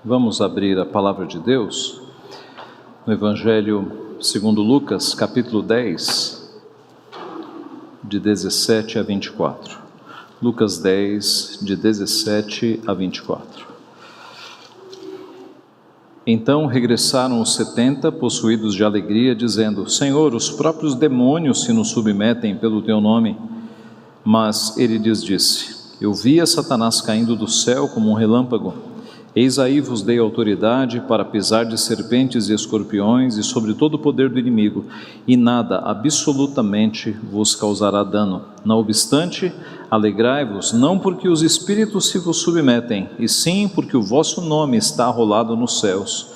Vamos abrir a palavra de Deus no Evangelho segundo Lucas, capítulo 10, de 17 a 24. Lucas 10, de 17 a 24. Então regressaram os 70, possuídos de alegria, dizendo: Senhor, os próprios demônios se nos submetem pelo teu nome. Mas ele lhes disse: Eu via Satanás caindo do céu como um relâmpago. Eis aí vos dei autoridade para pisar de serpentes e escorpiões e sobre todo o poder do inimigo, e nada absolutamente vos causará dano. Não obstante, alegrai-vos, não porque os espíritos se vos submetem, e sim porque o vosso nome está arrolado nos céus.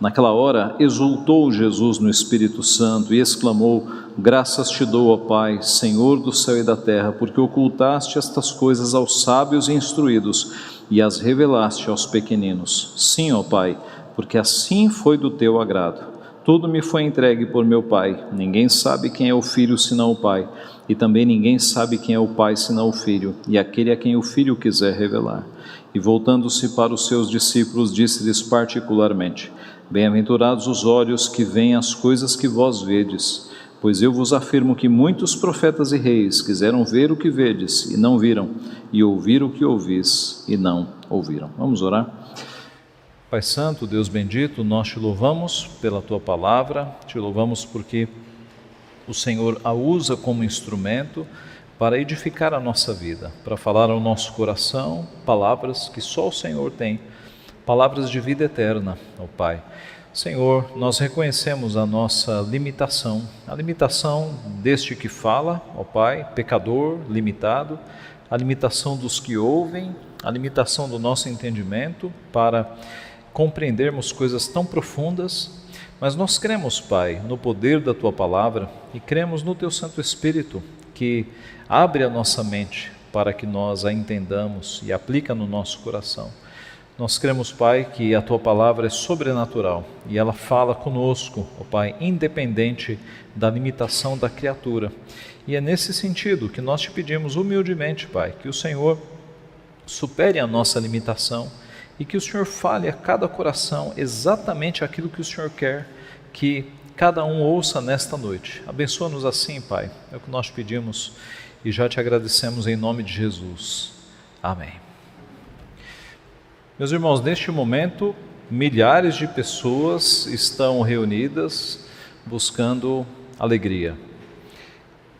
Naquela hora exultou Jesus no Espírito Santo e exclamou: Graças te dou, ó Pai, Senhor do céu e da terra, porque ocultaste estas coisas aos sábios e instruídos e as revelaste aos pequeninos. Sim, ó Pai, porque assim foi do teu agrado. Tudo me foi entregue por meu Pai. Ninguém sabe quem é o Filho senão o Pai, e também ninguém sabe quem é o Pai senão o Filho, e aquele a quem o Filho quiser revelar. E voltando-se para os seus discípulos, disse-lhes particularmente: Bem-aventurados os olhos que veem as coisas que vós vedes, pois eu vos afirmo que muitos profetas e reis quiseram ver o que vedes e não viram, e ouvir o que ouvis e não ouviram. Vamos orar? Pai Santo, Deus bendito, nós te louvamos pela tua palavra, te louvamos porque o Senhor a usa como instrumento para edificar a nossa vida, para falar ao nosso coração palavras que só o Senhor tem, palavras de vida eterna, ó Pai. Senhor, nós reconhecemos a nossa limitação, a limitação deste que fala, ó Pai, pecador, limitado, a limitação dos que ouvem, a limitação do nosso entendimento para compreendermos coisas tão profundas, mas nós cremos, Pai, no poder da Tua Palavra e cremos no Teu Santo Espírito, que abre a nossa mente para que nós a entendamos e aplica no nosso coração. Nós cremos, Pai, que a Tua Palavra é sobrenatural e ela fala conosco, ó Pai, independente da limitação da criatura. E é nesse sentido que nós te pedimos humildemente, Pai, que o Senhor supere a nossa limitação e que o Senhor fale a cada coração exatamente aquilo que o Senhor quer que cada um ouça nesta noite. Abençoa-nos assim, Pai, é o que nós pedimos e já te agradecemos em nome de Jesus. Amém. Meus irmãos, neste momento, milhares de pessoas estão reunidas buscando alegria.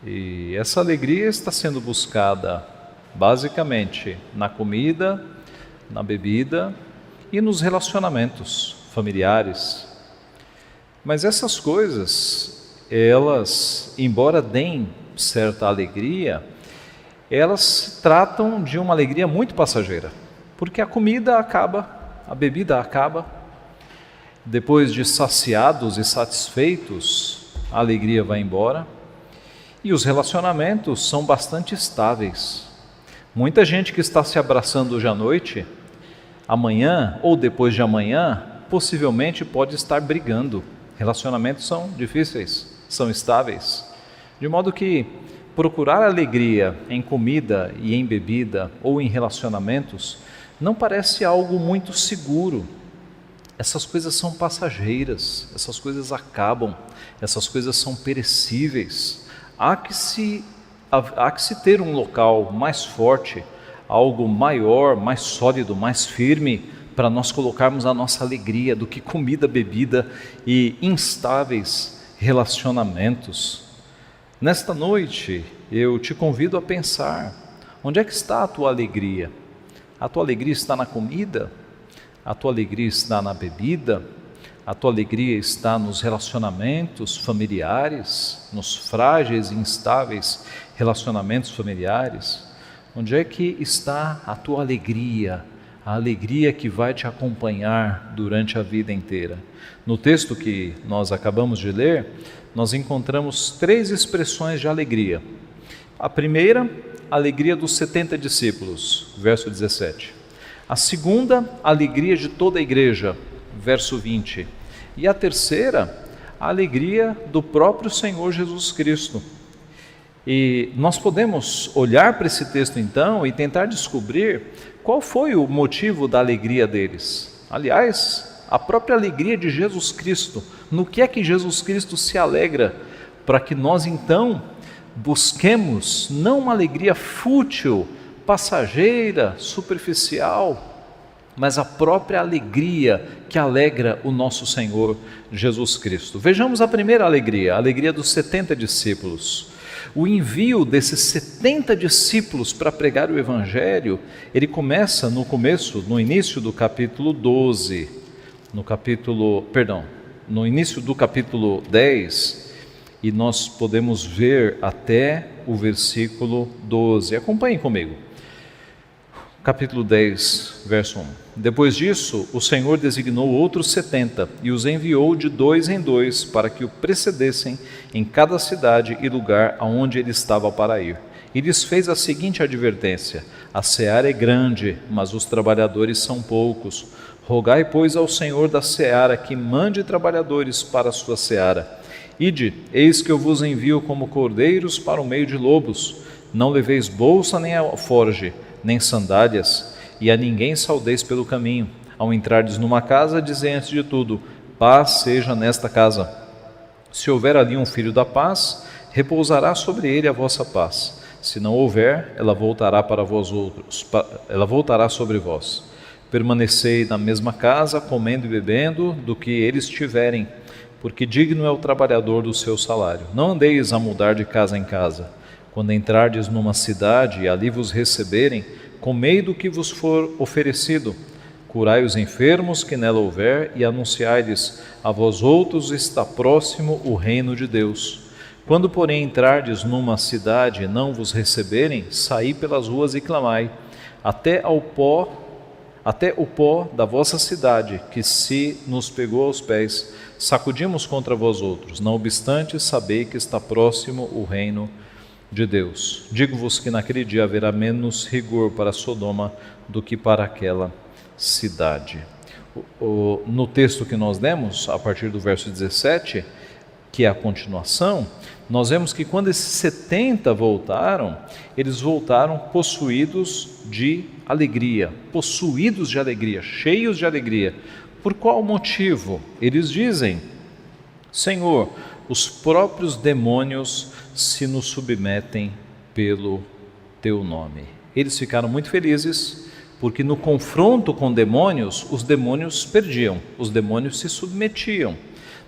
E essa alegria está sendo buscada basicamente na comida, na bebida e nos relacionamentos familiares. Mas essas coisas, elas, embora deem certa alegria, elas tratam de uma alegria muito passageira. Porque a comida acaba, a bebida acaba, depois de saciados e satisfeitos, a alegria vai embora, e os relacionamentos são bastante estáveis. Muita gente que está se abraçando hoje à noite, amanhã ou depois de amanhã, possivelmente pode estar brigando. Relacionamentos são difíceis, são estáveis, de modo que procurar alegria em comida e em bebida ou em relacionamentos não parece algo muito seguro. Essas coisas são passageiras, essas coisas acabam, essas coisas são perecíveis. Há que se ter um local mais forte, algo maior, mais sólido, mais firme, para nós colocarmos a nossa alegria do que comida, bebida e instáveis relacionamentos. Nesta noite, eu te convido a pensar: onde é que está a tua alegria? A tua alegria está na comida? A tua alegria está na bebida? A tua alegria está nos relacionamentos familiares, nos frágeis e instáveis relacionamentos familiares? Onde é que está a tua alegria? A alegria que vai te acompanhar durante a vida inteira. No texto que nós acabamos de ler, nós encontramos 3 expressões de alegria. A primeira, a alegria dos 70 discípulos, verso 17. A segunda, a alegria de toda a igreja, verso 20. E a terceira, a alegria do próprio Senhor Jesus Cristo. E nós podemos olhar para esse texto então e tentar descobrir qual foi o motivo da alegria deles. Aliás, a própria alegria de Jesus Cristo. No que é que Jesus Cristo se alegra? Para que nós então busquemos não uma alegria fútil, passageira, superficial, mas a própria alegria que alegra o nosso Senhor Jesus Cristo. Vejamos a primeira alegria, a alegria dos 70 discípulos. O envio desses 70 discípulos para pregar o Evangelho, ele começa no início do capítulo 12, no início do capítulo 10, e nós podemos ver até o versículo 12. Acompanhem comigo. Capítulo 10, verso 1. Depois disso, o Senhor designou outros 70 e os enviou de 2 em 2 para que o precedessem em cada cidade e lugar aonde ele estava para ir. E lhes fez a seguinte advertência: a seara é grande, mas os trabalhadores são poucos. Rogai, pois, ao Senhor da seara que mande trabalhadores para a sua seara. Ide, eis que eu vos envio como cordeiros para o meio de lobos. Não leveis bolsa nem alforge, nem sandálias, e a ninguém saudeis pelo caminho. Ao entrardes numa casa, dizei antes de tudo: paz seja nesta casa. Se houver ali um filho da paz, repousará sobre ele a vossa paz. Se não houver, ela voltará para vós outros, ela voltará sobre vós. Permanecei na mesma casa, comendo e bebendo do que eles tiverem, porque digno é o trabalhador do seu salário. Não andeis a mudar de casa em casa. Quando entrardes numa cidade e ali vos receberem, comei do que vos for oferecido. Curai os enfermos que nela houver e anunciai-lhes: a vós outros está próximo o reino de Deus. Quando, porém, entrardes numa cidade e não vos receberem, saí pelas ruas e clamai, até o pó da vossa cidade, que se nos pegou aos pés, sacudimos contra vós outros. Não obstante, sabei que está próximo o reino de Deus. Digo-vos que naquele dia haverá menos rigor para Sodoma do que para aquela cidade. No texto que nós lemos, a partir do verso 17, que é a continuação, nós vemos que quando esses 70 voltaram, eles voltaram possuídos de alegria, cheios de alegria. Por qual motivo? Eles dizem: Senhor, os próprios demônios se nos submetem pelo teu nome. Eles ficaram muito felizes, porque no confronto com demônios, os demônios perdiam, os demônios se submetiam.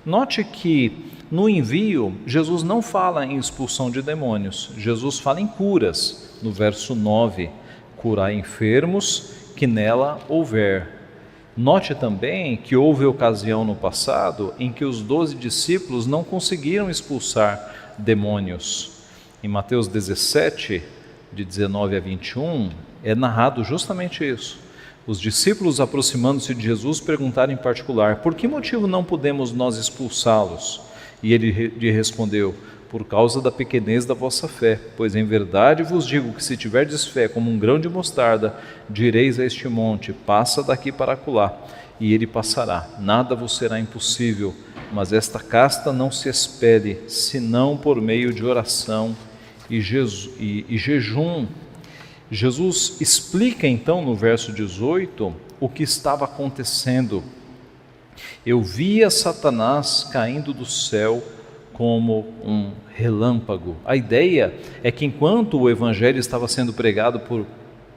Note que no envio, Jesus não fala em expulsão de demônios, Jesus fala em curas. No verso 9, curai enfermos que nela houver. Note também que houve ocasião no passado em que os 12 discípulos não conseguiram expulsar demônios. Em Mateus 17, de 19 a 21, é narrado justamente isso. Os discípulos, aproximando-se de Jesus, perguntaram em particular: por que motivo não podemos nós expulsá-los? E ele lhe respondeu: por causa da pequenez da vossa fé, pois em verdade vos digo que se tiverdes fé como um grão de mostarda, direis a este monte: passa daqui para acolá, e ele passará, nada vos será impossível. Mas esta casta não se expele, senão por meio de oração e jejum. Jesus explica então no verso 18 o que estava acontecendo. Eu via Satanás caindo do céu como um relâmpago. A ideia é que enquanto o evangelho estava sendo pregado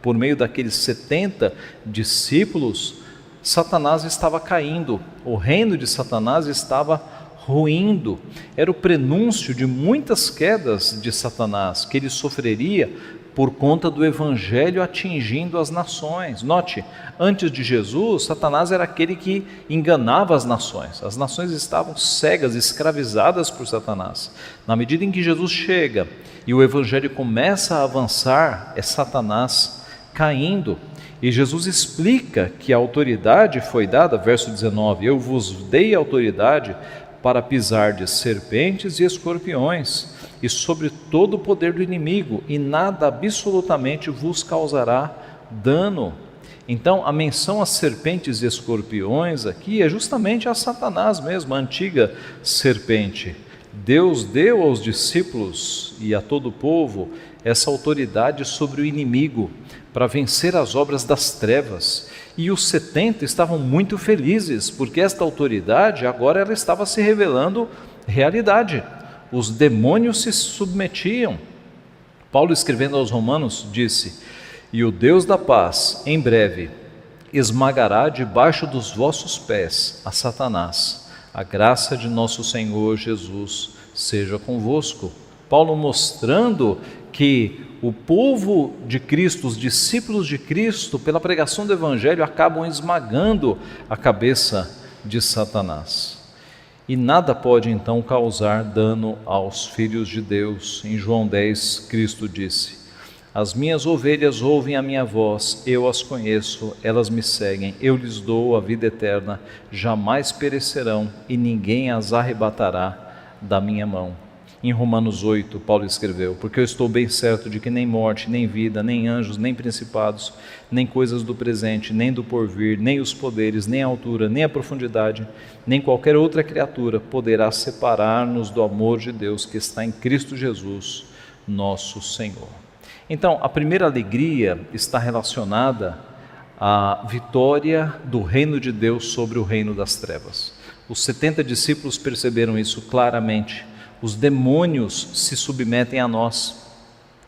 por meio daqueles 70 discípulos, Satanás estava caindo, o reino de Satanás estava ruindo. Era o prenúncio de muitas quedas de Satanás que ele sofreria por conta do evangelho atingindo as nações. Note, antes de Jesus, Satanás era aquele que enganava as nações estavam cegas, escravizadas por Satanás. Na medida em que Jesus chega e o evangelho começa a avançar, é Satanás caindo. E Jesus explica que a autoridade foi dada, verso 19: eu vos dei autoridade para pisar de serpentes e escorpiões, e sobre todo o poder do inimigo, e nada absolutamente vos causará dano. Então, a menção a serpentes e escorpiões aqui é justamente a Satanás mesmo, a antiga serpente. Deus deu aos discípulos e a todo o povo essa autoridade sobre o inimigo, para vencer as obras das trevas. E os 70 estavam muito felizes, porque esta autoridade agora ela estava se revelando realidade. Os demônios se submetiam. Paulo, escrevendo aos Romanos, disse: e o Deus da paz, em breve, esmagará debaixo dos vossos pés a Satanás. A graça de nosso Senhor Jesus seja convosco. Paulo mostrando que o povo de Cristo, os discípulos de Cristo, pela pregação do Evangelho, acabam esmagando a cabeça de Satanás. E nada pode então causar dano aos filhos de Deus. Em João 10, Cristo disse: as minhas ovelhas ouvem a minha voz, eu as conheço, elas me seguem, eu lhes dou a vida eterna, jamais perecerão e ninguém as arrebatará da minha mão. Em Romanos 8, Paulo escreveu: porque eu estou bem certo de que nem morte, nem vida, nem anjos, nem principados, nem coisas do presente, nem do porvir, nem os poderes, nem a altura, nem a profundidade, nem qualquer outra criatura poderá separar-nos do amor de Deus que está em Cristo Jesus, nosso Senhor. Então, a primeira alegria está relacionada à vitória do reino de Deus sobre o reino das trevas. Os 70 discípulos perceberam isso claramente. Os demônios se submetem a nós.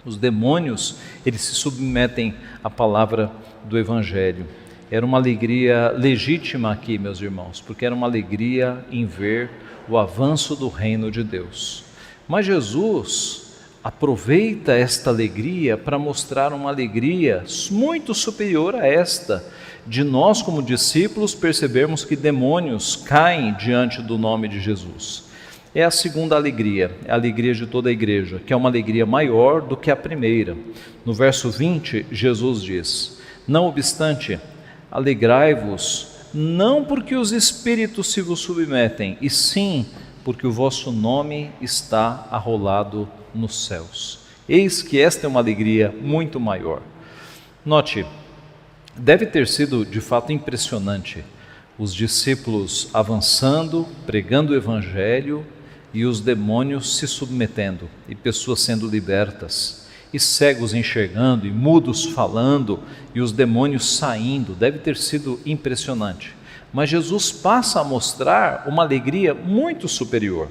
Os demônios, eles se submetem à palavra do Evangelho. Era uma alegria legítima aqui, meus irmãos, porque era uma alegria em ver o avanço do reino de Deus. Mas Jesus aproveita esta alegria para mostrar uma alegria muito superior a esta, de nós como discípulos percebermos que demônios caem diante do nome de Jesus. É a segunda alegria, é a alegria de toda a igreja, que é uma alegria maior do que a primeira. No verso 20, Jesus diz: não obstante, alegrai-vos, não porque os espíritos se vos submetem, e sim porque o vosso nome está arrolado nos céus. Eis que esta é uma alegria muito maior. Note, deve ter sido de fato impressionante os discípulos avançando, pregando o Evangelho, e os demônios se submetendo, e pessoas sendo libertas, e cegos enxergando, e mudos falando, e os demônios saindo. Deve ter sido impressionante. Mas Jesus passa a mostrar uma alegria muito superior.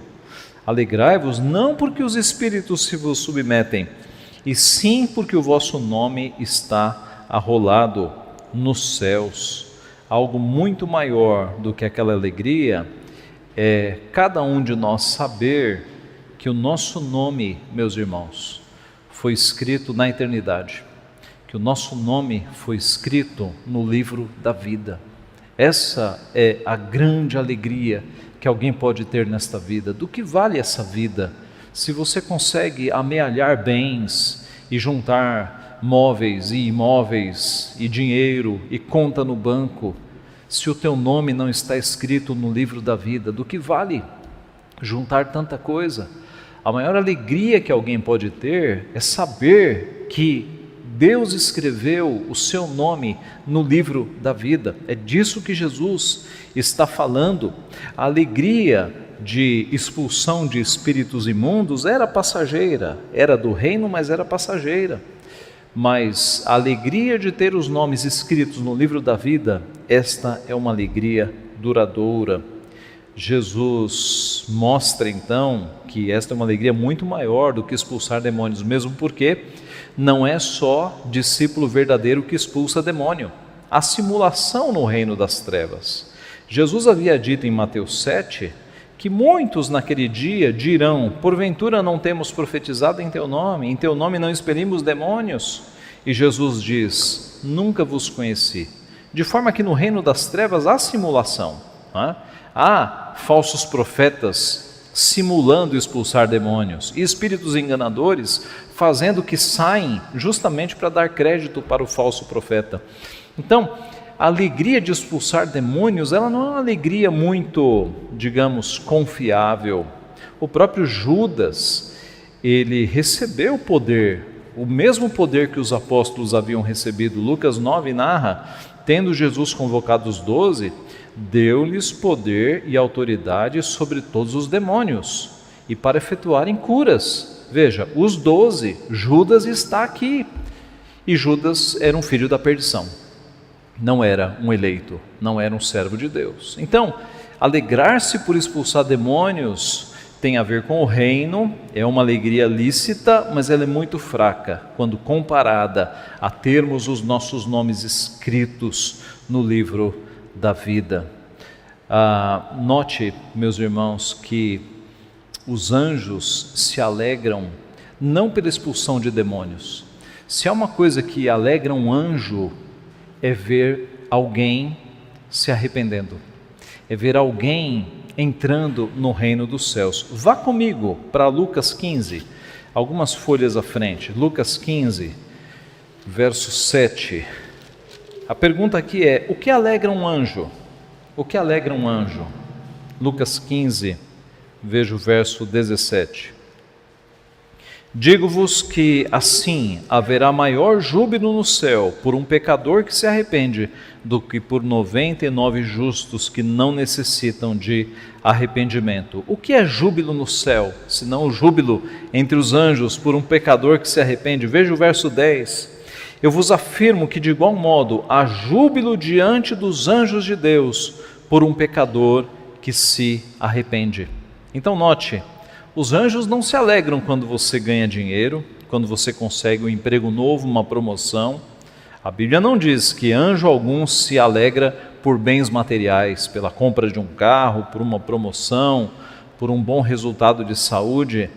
Alegrai-vos não porque os espíritos se vos submetem, e sim porque o vosso nome está arrolado nos céus. Algo muito maior do que aquela alegria é cada um de nós saber que o nosso nome, meus irmãos, foi escrito na eternidade, que o nosso nome foi escrito no livro da vida. Essa é a grande alegria que alguém pode ter nesta vida. Do que vale essa vida se você consegue amealhar bens e juntar móveis e imóveis e dinheiro e conta no banco, se o teu nome não está escrito no livro da vida? Do que vale juntar tanta coisa? A maior alegria que alguém pode ter é saber que Deus escreveu o seu nome no livro da vida. É disso que Jesus está falando. A alegria de expulsão de espíritos imundos era passageira, era do reino, mas era passageira. Mas a alegria de ter os nomes escritos no livro da vida, esta é uma alegria duradoura. Jesus mostra então que esta é uma alegria muito maior do que expulsar demônios, mesmo porque não é só discípulo verdadeiro que expulsa demônio. Há simulação no reino das trevas. Jesus havia dito em Mateus 7 que muitos naquele dia dirão: porventura não temos profetizado em teu nome não expelimos demônios? E Jesus diz: nunca vos conheci. De forma que no reino das trevas há simulação, há falsos profetas simulando expulsar demônios, e espíritos enganadores fazendo que saem justamente para dar crédito para o falso profeta. Então, a alegria de expulsar demônios, ela não é uma alegria muito, digamos, confiável. O próprio Judas, ele recebeu poder, o mesmo poder que os apóstolos haviam recebido. Lucas 9 narra: tendo Jesus convocado os 12, deu-lhes poder e autoridade sobre todos os demônios, e para efetuarem curas. Veja, os 12, Judas está aqui. E Judas era um filho da perdição. Não era um eleito, não era um servo de Deus. Então, alegrar-se por expulsar demônios tem a ver com o reino, é uma alegria lícita, mas ela é muito fraca quando comparada a termos os nossos nomes escritos no livro da vida. Note, meus irmãos, que os anjos se alegram não pela expulsão de demônios. Se há uma coisa que alegra um anjo, é ver alguém se arrependendo, é ver alguém entrando no reino dos céus. Vá comigo para Lucas 15, algumas folhas à frente. Lucas 15, verso 7. A pergunta aqui é: o que alegra um anjo? O que alegra um anjo? Lucas 15, veja o verso 17. Digo-vos que assim haverá maior júbilo no céu por um pecador que se arrepende do que por 99 justos que não necessitam de arrependimento. O que é júbilo no céu, senão o júbilo entre os anjos por um pecador que se arrepende? Veja o verso 10. Eu vos afirmo que de igual modo há júbilo diante dos anjos de Deus por um pecador que se arrepende. Então note, os anjos não se alegram quando você ganha dinheiro, quando você consegue um emprego novo, uma promoção. A Bíblia não diz que anjo algum se alegra por bens materiais, pela compra de um carro, por uma promoção, por um bom resultado de saúde,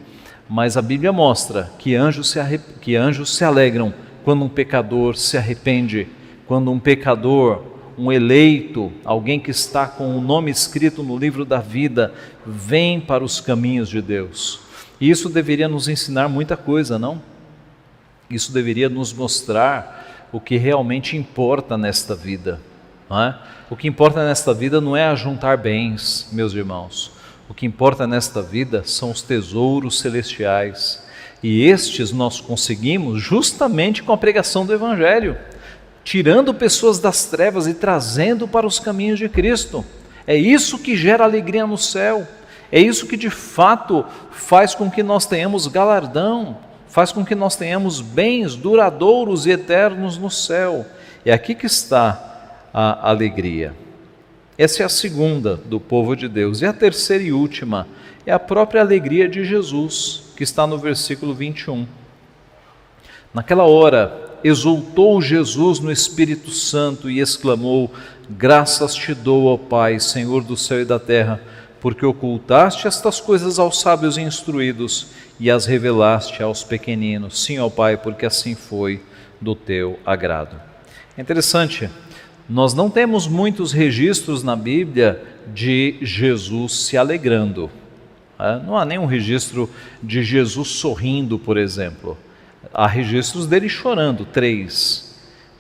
mas a Bíblia mostra que anjos se alegram quando um pecador se arrepende, quando um pecador, um eleito, alguém que está com o nome escrito no livro da vida, vem para os caminhos de Deus. E isso deveria nos ensinar muita coisa, não? Isso deveria nos mostrar o que realmente importa nesta vida, não é? O que importa nesta vida não é ajuntar bens, meus irmãos. O que importa nesta vida são os tesouros celestiais. E estes nós conseguimos justamente com a pregação do Evangelho, tirando pessoas das trevas e trazendo para os caminhos de Cristo. É isso que gera alegria no céu, é isso que de fato faz com que nós tenhamos galardão, faz com que nós tenhamos bens duradouros e eternos no céu. É aqui que está a alegria. Essa é a segunda do povo de Deus. E a terceira e última é a própria alegria de Jesus, que está no versículo 21. Naquela hora, exultou Jesus no Espírito Santo e exclamou: graças te dou, ó Pai, Senhor do céu e da terra, porque ocultaste estas coisas aos sábios e instruídos e as revelaste aos pequeninos. Sim, ó Pai, porque assim foi do teu agrado. É interessante, nós não temos muitos registros na Bíblia de Jesus se alegrando. Não há nenhum registro de Jesus sorrindo, por exemplo. Há registros dele chorando, 3,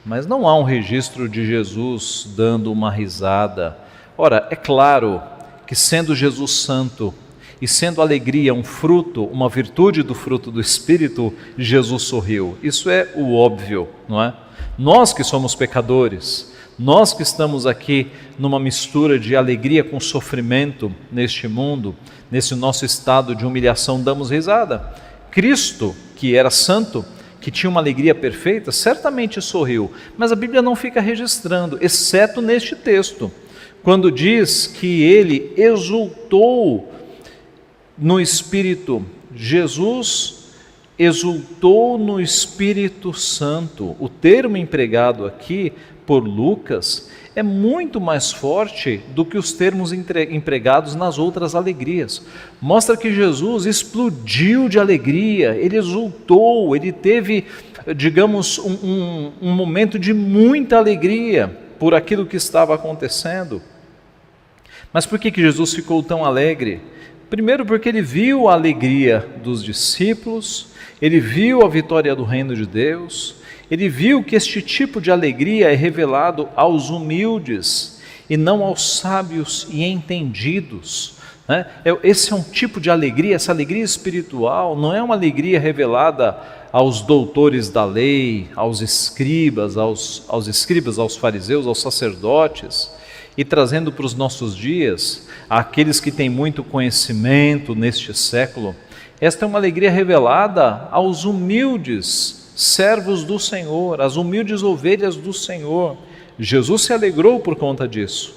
mas não há um registro de Jesus dando uma risada. Ora, é claro que sendo Jesus santo e sendo a alegria um fruto, uma virtude do fruto do Espírito, Jesus sorriu. Isso é o óbvio, não é? Nós que somos pecadores, nós que estamos aqui numa mistura de alegria com sofrimento neste mundo, nesse nosso estado de humilhação, damos risada. Cristo, que era santo, que tinha uma alegria perfeita, certamente sorriu, mas a Bíblia não fica registrando, exceto neste texto, quando diz que ele exultou no Espírito. Jesus exultou no Espírito Santo. O termo empregado aqui por Lucas é muito mais forte do que os termos empregados nas outras alegrias. Mostra que Jesus explodiu de alegria, ele exultou, ele teve, digamos, um momento de muita alegria por aquilo que estava acontecendo. Mas por que Jesus ficou tão alegre? Primeiro porque ele viu a alegria dos discípulos, ele viu a vitória do reino de Deus, ele viu que este tipo de alegria é revelado aos humildes e não aos sábios e entendidos, né? Esse é um tipo de alegria, essa alegria espiritual não é uma alegria revelada aos doutores da lei, aos escribas, aos fariseus, aos sacerdotes, e trazendo para os nossos dias, aqueles que têm muito conhecimento neste século. Esta é uma alegria revelada aos humildes servos do Senhor, às humildes ovelhas do Senhor. Jesus se alegrou por conta disso.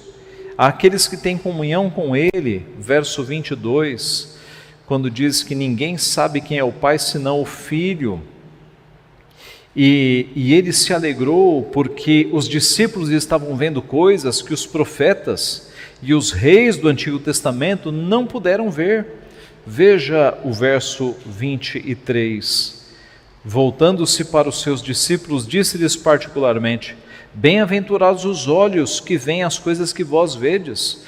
Aqueles que têm comunhão com Ele, verso 22, quando diz que ninguém sabe quem é o Pai senão o Filho, e Ele se alegrou porque os discípulos estavam vendo coisas que os profetas e os reis do Antigo Testamento não puderam ver. Veja o verso 23. Voltando-se para os seus discípulos, disse-lhes particularmente: bem-aventurados os olhos que veem as coisas que vós vedes,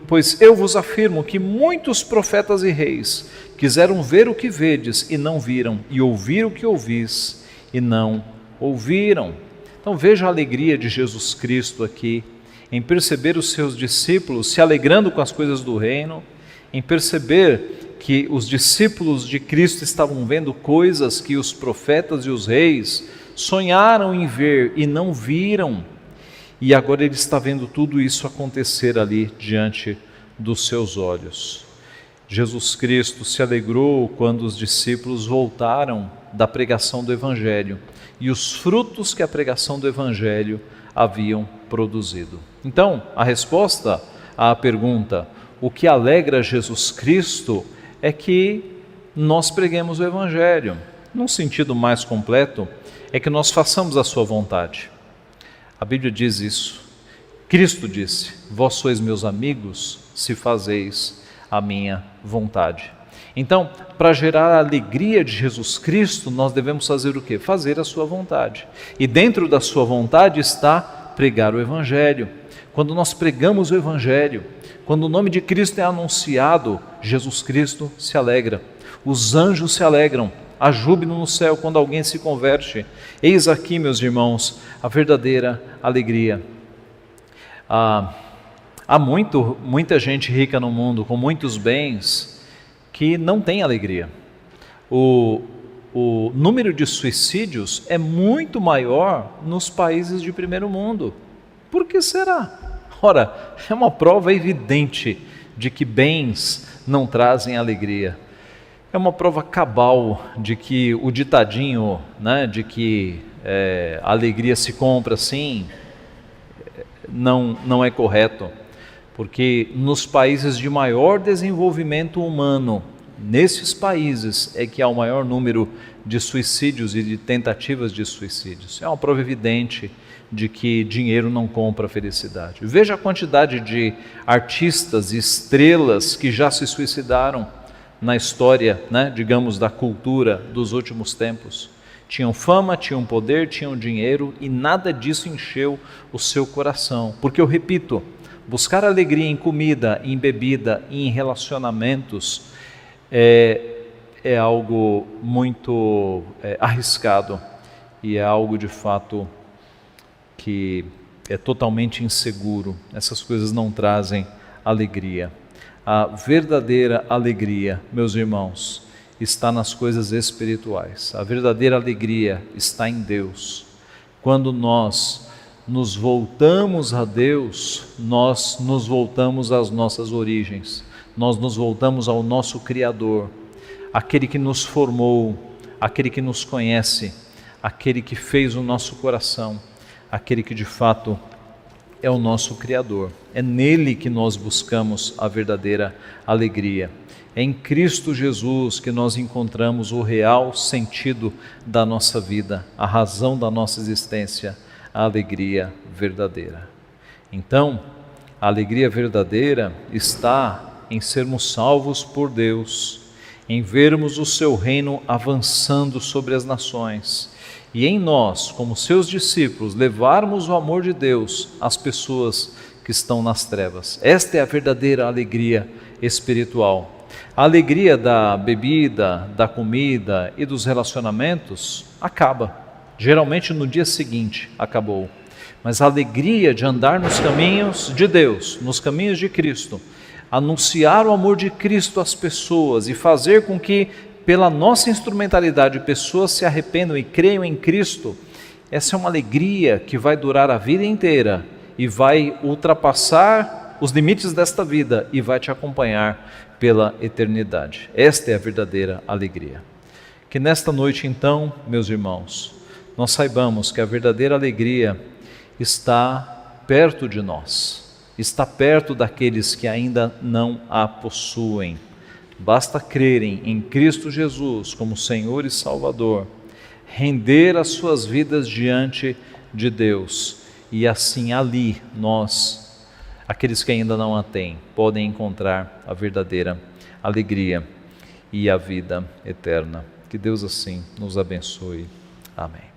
pois eu vos afirmo que muitos profetas e reis quiseram ver o que vedes e não viram, e ouvir o que ouvis e não ouviram. Então veja a alegria de Jesus Cristo aqui, em perceber os seus discípulos se alegrando com as coisas do reino, em perceber que os discípulos de Cristo estavam vendo coisas que os profetas e os reis sonharam em ver e não viram, e agora ele está vendo tudo isso acontecer ali diante dos seus olhos. Jesus Cristo se alegrou quando os discípulos voltaram da pregação do Evangelho e os frutos que a pregação do Evangelho haviam produzido. Então, a resposta à pergunta, o que alegra Jesus Cristo, é que nós preguemos o Evangelho. Num sentido mais completo, é que nós façamos a sua vontade. A Bíblia diz isso. Cristo disse: vós sois meus amigos se fazeis a minha vontade. Então, para gerar a alegria de Jesus Cristo, nós devemos fazer o quê? Fazer a sua vontade. E dentro da sua vontade está pregar o Evangelho. Quando nós pregamos o Evangelho, quando o nome de Cristo é anunciado, Jesus Cristo se alegra. Os anjos se alegram. Há júbilo no céu quando alguém se converte. Eis aqui, meus irmãos, a verdadeira alegria. Há muita gente rica no mundo, com muitos bens, que não tem alegria. O número de suicídios é muito maior nos países de primeiro mundo. Por que será? Ora, é uma prova evidente de que bens não trazem alegria. É uma prova cabal de que o ditadinho, né, de que a alegria se compra assim, não é correto. Porque nos países de maior desenvolvimento humano, nesses países é que há o maior número de suicídios e de tentativas de suicídios. É uma prova evidente de que dinheiro não compra felicidade. Veja a quantidade de artistas e estrelas que já se suicidaram na história, né, digamos, da cultura dos últimos tempos. Tinham fama, tinham poder, tinham dinheiro e nada disso encheu o seu coração. Porque eu repito, buscar alegria em comida, em bebida e em relacionamentos é algo muito arriscado e é algo de fato que é totalmente inseguro. Essas coisas não trazem alegria. A verdadeira alegria, meus irmãos, está nas coisas espirituais. A verdadeira alegria está em Deus. Quando nós nos voltamos a Deus, nós nos voltamos às nossas origens, nós nos voltamos ao nosso Criador, aquele que nos formou, aquele que nos conhece, aquele que fez o nosso coração, aquele que de fato é o nosso Criador. É nele que nós buscamos a verdadeira alegria. É em Cristo Jesus que nós encontramos o real sentido da nossa vida, a razão da nossa existência, a alegria verdadeira. Então, a alegria verdadeira está em sermos salvos por Deus, em vermos o seu reino avançando sobre as nações e em nós, como seus discípulos, levarmos o amor de Deus às pessoas que estão nas trevas. Esta é a verdadeira alegria espiritual. A alegria da bebida, da comida e dos relacionamentos acaba. Geralmente no dia seguinte acabou. Mas a alegria de andar nos caminhos de Deus, nos caminhos de Cristo, anunciar o amor de Cristo às pessoas e fazer com que, pela nossa instrumentalidade, pessoas se arrependam e creiam em Cristo, essa é uma alegria que vai durar a vida inteira e vai ultrapassar os limites desta vida e vai te acompanhar pela eternidade. Esta é a verdadeira alegria. Que nesta noite, então, meus irmãos, nós saibamos que a verdadeira alegria está perto de nós, está perto daqueles que ainda não a possuem. Basta crerem em Cristo Jesus como Senhor e Salvador, render as suas vidas diante de Deus, e assim ali nós, aqueles que ainda não a têm, podem encontrar a verdadeira alegria e a vida eterna. Que Deus assim nos abençoe. Amém.